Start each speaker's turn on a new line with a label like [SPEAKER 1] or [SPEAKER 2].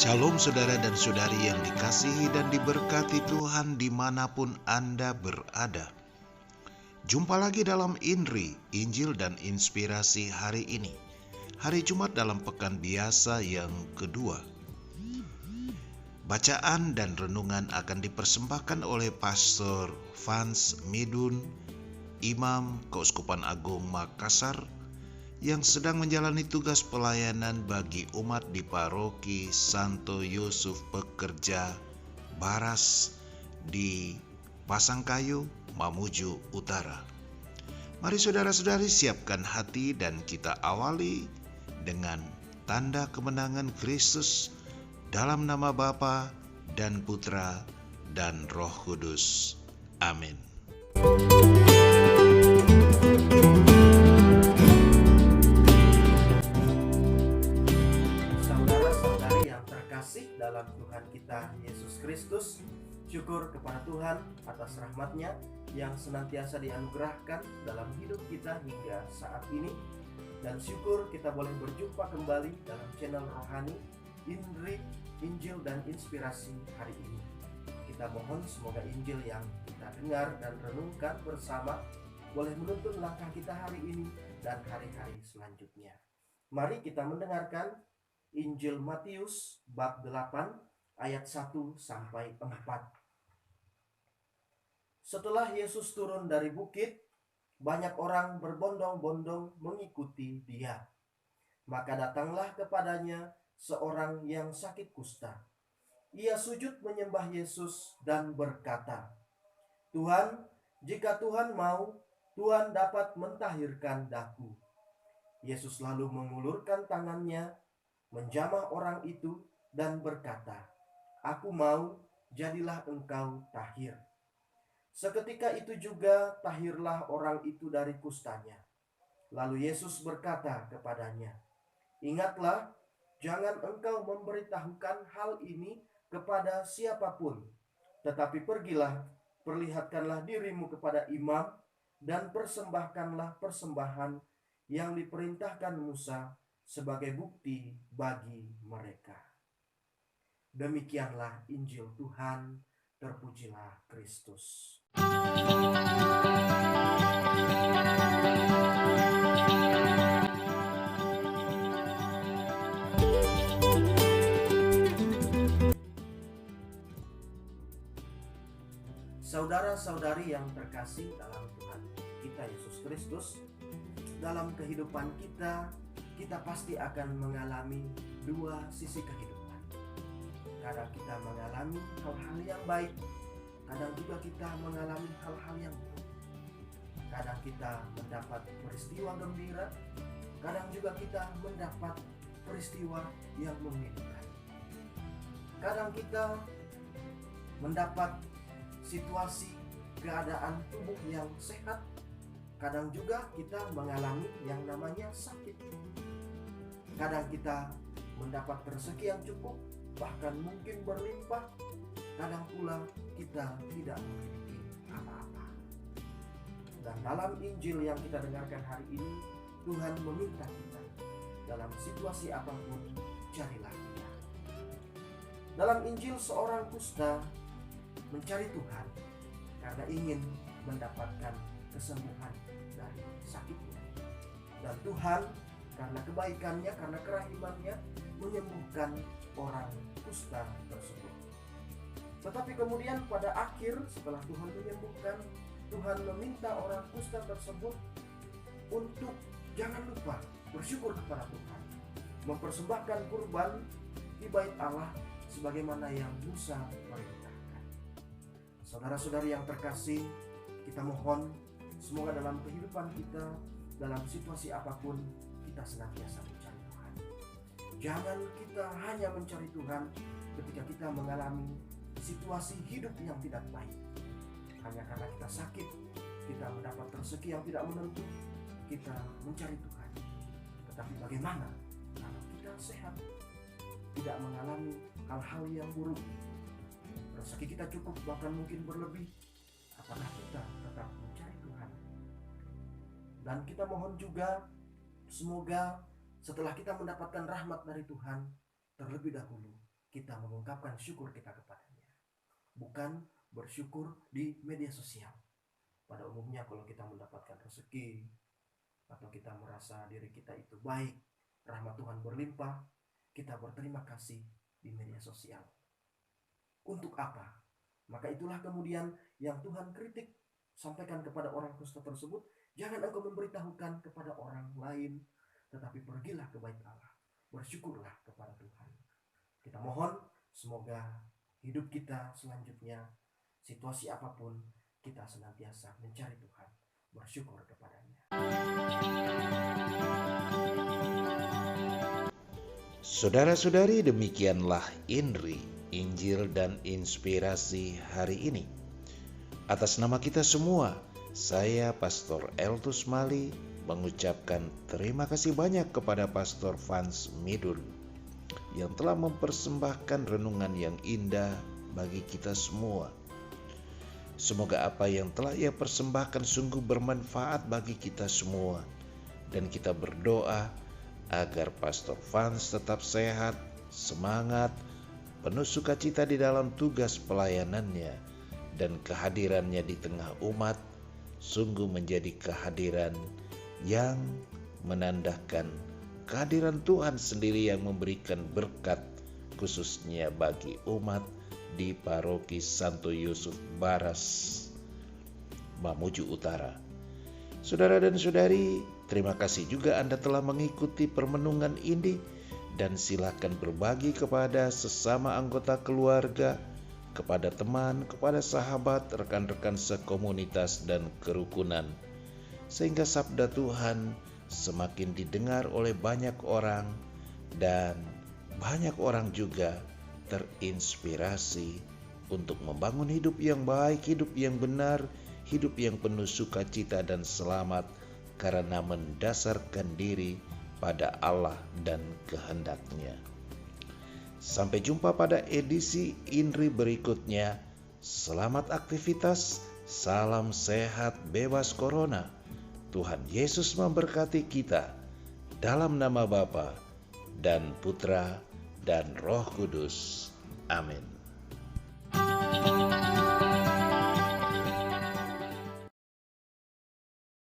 [SPEAKER 1] Shalom saudara dan saudari yang dikasihi dan diberkati Tuhan dimanapun Anda berada. Jumpa lagi dalam INRI, Injil dan Inspirasi hari ini. Hari Jumat dalam pekan biasa yang kedua. Bacaan dan renungan akan dipersembahkan oleh Pastor Vans Midun, Imam Keuskupan Agung Makassar, yang sedang menjalani tugas pelayanan bagi umat di Paroki Santo Yusuf Pekerja Baras di Pasangkayu, Mamuju Utara. Mari saudara-saudari siapkan hati dan kita awali dengan tanda kemenangan Kristus dalam nama Bapa dan Putra dan Roh Kudus. Amin.
[SPEAKER 2] Dalam Tuhan kita Yesus Kristus, syukur kepada Tuhan atas rahmat-Nya yang senantiasa dianugerahkan dalam hidup kita hingga saat ini. Dan syukur kita boleh berjumpa kembali dalam channel rohani INRI, Injil dan Inspirasi hari ini. Kita mohon semoga Injil yang kita dengar dan renungkan bersama boleh menuntun langkah kita hari ini dan hari-hari selanjutnya. Mari kita mendengarkan Injil Matius bab 8 ayat 1 sampai 4. Setelah Yesus turun dari bukit, banyak orang berbondong-bondong mengikuti Dia. Maka datanglah kepadanya seorang yang sakit kusta. Ia sujud menyembah Yesus dan berkata, "Tuhan, jika Tuhan mau, Tuhan dapat mentahirkan daku." Yesus lalu mengulurkan tangannya, menjamah orang itu dan berkata, "Aku mau, jadilah engkau tahir." Seketika itu juga tahirlah orang itu dari kustanya. Lalu Yesus berkata kepadanya, "Ingatlah, jangan engkau memberitahukan hal ini kepada siapapun, tetapi pergilah, perlihatkanlah dirimu kepada imam, dan persembahkanlah persembahan yang diperintahkan Musa sebagai bukti bagi mereka." Demikianlah Injil Tuhan, terpujilah Kristus. Saudara-saudari yang terkasih dalam Tuhan kita Yesus Kristus, dalam kehidupan kita pasti akan mengalami dua sisi kehidupan. Kadang kita mengalami hal-hal yang baik, kadang juga kita mengalami hal-hal yang buruk. Kadang kita mendapat peristiwa gembira, kadang juga kita mendapat peristiwa yang memilukan. Kadang kita mendapat situasi keadaan tubuh yang sehat, kadang juga kita mengalami yang namanya sakit. Kadang kita mendapat rezeki yang cukup, bahkan mungkin berlimpah. Kadang pula kita tidak memiliki apa-apa. Dan dalam Injil yang kita dengarkan hari ini, Tuhan meminta kita, dalam situasi apapun, carilah Dia. Dalam Injil, seorang kusta mencari Tuhan karena ingin mendapatkan kesembuhan dari sakitnya. Dan Tuhan karena kebaikannya, karena kerahimannya, menyembuhkan orang kusta tersebut. Tetapi kemudian pada akhir, setelah Tuhan menyembuhkan, Tuhan meminta orang kusta tersebut untuk jangan lupa bersyukur kepada Tuhan, mempersembahkan kurban di bait Allah sebagaimana yang Musa perintahkan. Saudara-saudari yang terkasih, kita mohon semoga dalam kehidupan kita, dalam situasi apapun, kita senantiasa mencari Tuhan. Jangan kita hanya mencari Tuhan ketika kita mengalami situasi hidup yang tidak baik. Hanya karena kita sakit, kita mendapat rezeki yang tidak menentu, kita mencari Tuhan. Tetapi bagaimana kalau kita sehat, tidak mengalami hal-hal yang buruk, rezeki kita cukup bahkan mungkin berlebih, apakah kita tetap mencari Tuhan? Dan kita mohon juga semoga setelah kita mendapatkan rahmat dari Tuhan, terlebih dahulu kita mengungkapkan syukur kita kepadanya. Bukan bersyukur di media sosial. Pada umumnya kalau kita mendapatkan rezeki, atau kita merasa diri kita itu baik, rahmat Tuhan berlimpah, kita berterima kasih di media sosial. Untuk apa? Maka itulah kemudian yang Tuhan kritik, sampaikan kepada orang kusta tersebut, jangan engkau memberitahukan kepada orang lain, tetapi pergilah ke bait Allah, bersyukurlah kepada Tuhan. Kita mohon semoga hidup kita selanjutnya, situasi apapun, kita senantiasa mencari Tuhan, bersyukur kepadanya.
[SPEAKER 1] Saudara-saudari, demikianlah Inri, Injil dan Inspirasi hari ini. Atas nama kita semua, saya Pastor Eltus Mali mengucapkan terima kasih banyak kepada Pastor Vans Midul yang telah mempersembahkan renungan yang indah bagi kita semua. Semoga apa yang telah ia persembahkan sungguh bermanfaat bagi kita semua, dan kita berdoa agar Pastor Vans tetap sehat, semangat, penuh sukacita di dalam tugas pelayanannya, dan kehadirannya di tengah umat sungguh menjadi kehadiran yang menandakan kehadiran Tuhan sendiri yang memberikan berkat khususnya bagi umat di Paroki Santo Yusuf Baras, Mamuju Utara. Saudara dan saudari, terima kasih juga Anda telah mengikuti permenungan ini, dan silakan berbagi kepada sesama anggota keluarga, kepada teman, kepada sahabat, rekan-rekan sekomunitas dan kerukunan, sehingga sabda Tuhan semakin didengar oleh banyak orang, dan banyak orang juga terinspirasi untuk membangun hidup yang baik, hidup yang benar, hidup yang penuh sukacita dan selamat, karena mendasarkan diri pada Allah dan kehendak-Nya. Sampai jumpa pada edisi Inri berikutnya. Selamat aktivitas, salam sehat bebas corona. Tuhan Yesus memberkati kita, dalam nama Bapa dan Putra dan Roh Kudus. Amin.